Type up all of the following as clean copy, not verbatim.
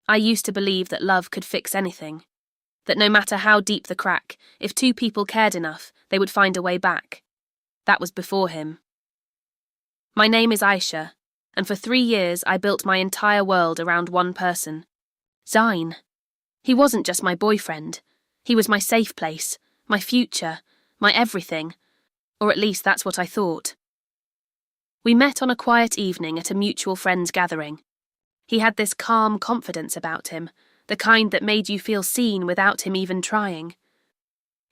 I used to believe that love could fix anything, that no matter how deep the crack, if two people cared enough, they would find a way back. That was before him. My name is Aisha, and for 3 years I built my entire world around one person. Zain. He wasn't just my boyfriend. He was my safe place, my future, my everything. Or at least that's what I thought. We met on a quiet evening at a mutual friend's gathering. He had this calm confidence about him, the kind that made you feel seen without him even trying.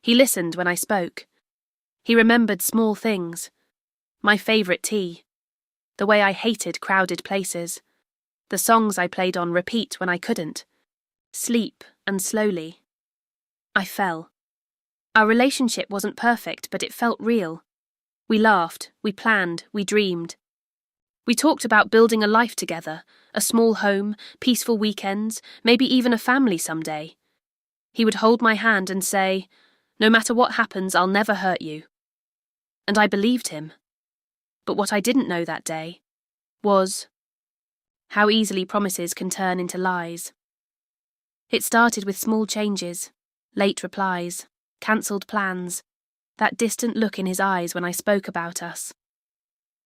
He listened when I spoke. He remembered small things. My favourite tea. The way I hated crowded places. The songs I played on repeat when I couldn't. Sleep, and slowly. I fell. Our relationship wasn't perfect, but it felt real. We laughed, we planned, we dreamed. We talked about building a life together, a small home, peaceful weekends, maybe even a family someday. He would hold my hand and say, "No matter what happens, I'll never hurt you." And I believed him. But what I didn't know that day was how easily promises can turn into lies. It started with small changes, late replies, cancelled plans, that distant look in his eyes when I spoke about us.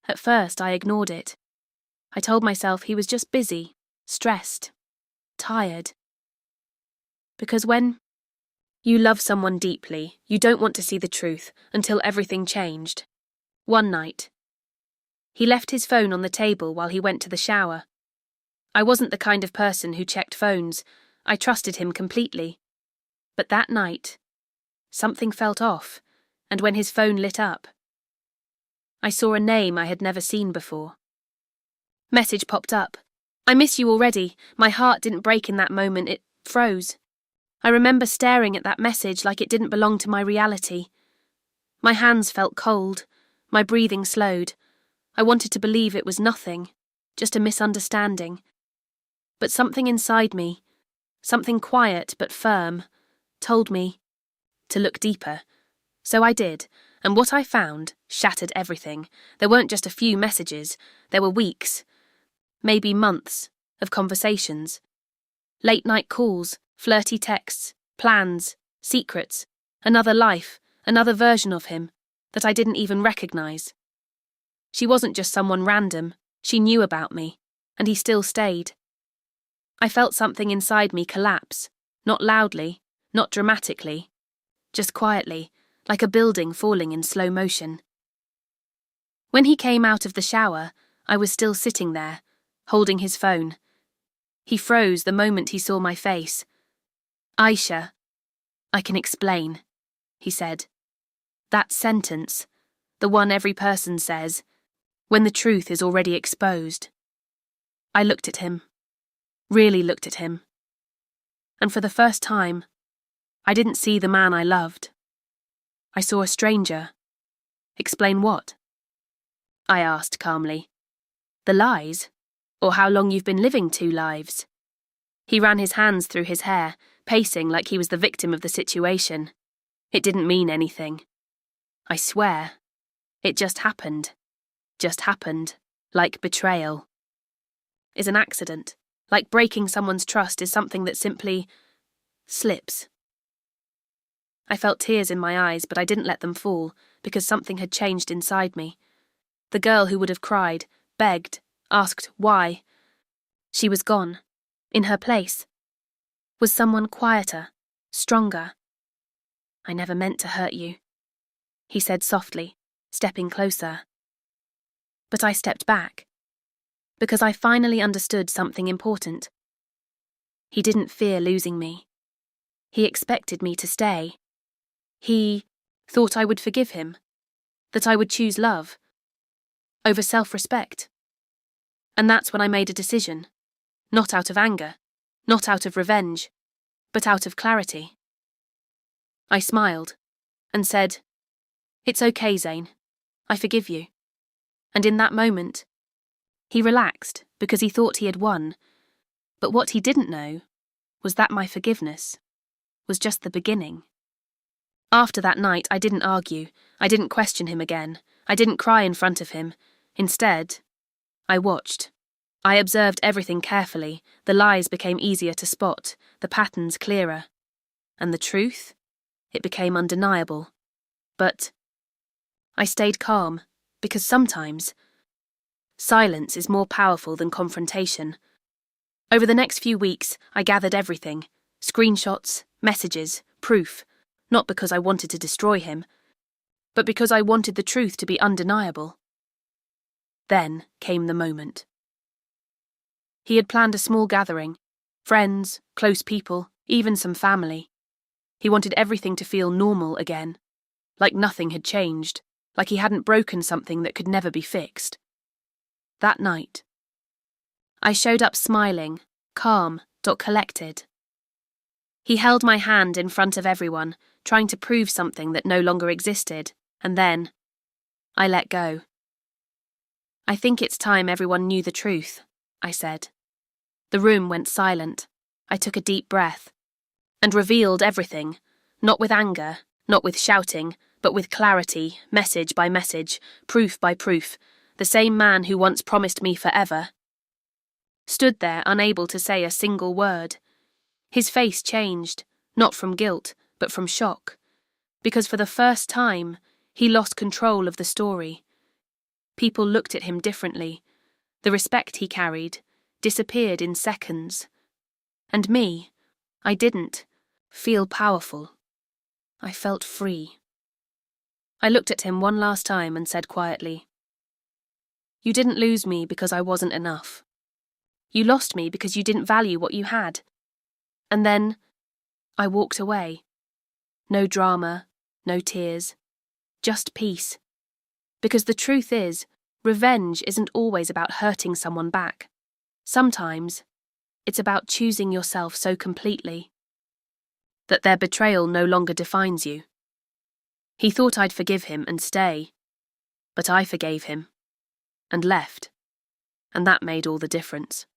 At first, I ignored it. I told myself he was just busy, stressed, tired. Because when you love someone deeply, you don't want to see the truth until everything changed. One night, he left his phone on the table while he went to the shower. I wasn't the kind of person who checked phones. I trusted him completely. But that night, something felt off, and when his phone lit up, I saw a name I had never seen before. Message popped up. "I miss you already." My heart didn't break in that moment, it froze. I remember staring at that message like it didn't belong to my reality. My hands felt cold, my breathing slowed. I wanted to believe it was nothing, just a misunderstanding. But something inside me, something quiet but firm, told me to look deeper. So I did, and what I found shattered everything. There weren't just a few messages, there were weeks, maybe months, of conversations. Late-night calls, flirty texts, plans, secrets, another life, another version of him that I didn't even recognize. She wasn't just someone random, she knew about me, and he still stayed. I felt something inside me collapse, not loudly, not dramatically, just quietly, like a building falling in slow motion. When he came out of the shower, I was still sitting there, holding his phone. He froze the moment he saw my face. "Aisha, I can explain," he said. That sentence, the one every person says, when the truth is already exposed. I looked at him, really looked at him. And for the first time, I didn't see the man I loved. I saw a stranger. "Explain what?" I asked calmly. "The lies? Or how long you've been living 2 lives?" He ran his hands through his hair, pacing like he was the victim of the situation. It didn't mean anything. I swear. It just happened. Just happened. Like betrayal. Is an accident. Like breaking someone's trust is something that simply slips. I felt tears in my eyes, but I didn't let them fall, because something had changed inside me. The girl who would have cried, begged, asked why. She was gone. In her place was someone quieter, stronger. "I never meant to hurt you," he said softly, stepping closer. But I stepped back, because I finally understood something important. He didn't fear losing me. He expected me to stay. He thought I would forgive him, that I would choose love over self-respect. And that's when I made a decision, not out of anger, not out of revenge, but out of clarity. I smiled and said, "It's okay, Zain. I forgive you." And in that moment, he relaxed because he thought he had won. But what he didn't know was that my forgiveness was just the beginning. After that night, I didn't argue. I didn't question him again. I didn't cry in front of him. Instead, I watched. I observed everything carefully. The lies became easier to spot, the patterns clearer. And the truth? It became undeniable. But I stayed calm, because sometimes silence is more powerful than confrontation. Over the next few weeks, I gathered everything: screenshots, messages, proof, not because I wanted to destroy him, but because I wanted the truth to be undeniable. Then came the moment. He had planned a small gathering, friends, close people, even some family. He wanted everything to feel normal again, like nothing had changed, like he hadn't broken something that could never be fixed. That night, I showed up smiling, calm, collected. He held my hand in front of everyone, trying to prove something that no longer existed, and then I let go. "I think it's time everyone knew the truth," I said. The room went silent. I took a deep breath and revealed everything, not with anger, not with shouting, but with clarity, message by message, proof by proof. The same man who once promised me forever stood there, unable to say a single word. His face changed, not from guilt, but from shock, because for the first time, he lost control of the story. People looked at him differently. The respect he carried disappeared in seconds. And me, I didn't feel powerful. I felt free. I looked at him one last time and said quietly, "You didn't lose me because I wasn't enough. You lost me because you didn't value what you had." And then I walked away. No drama, no tears, just peace. Because the truth is, revenge isn't always about hurting someone back. Sometimes it's about choosing yourself so completely that their betrayal no longer defines you. He thought I'd forgive him and stay, but I forgave him and left, and that made all the difference.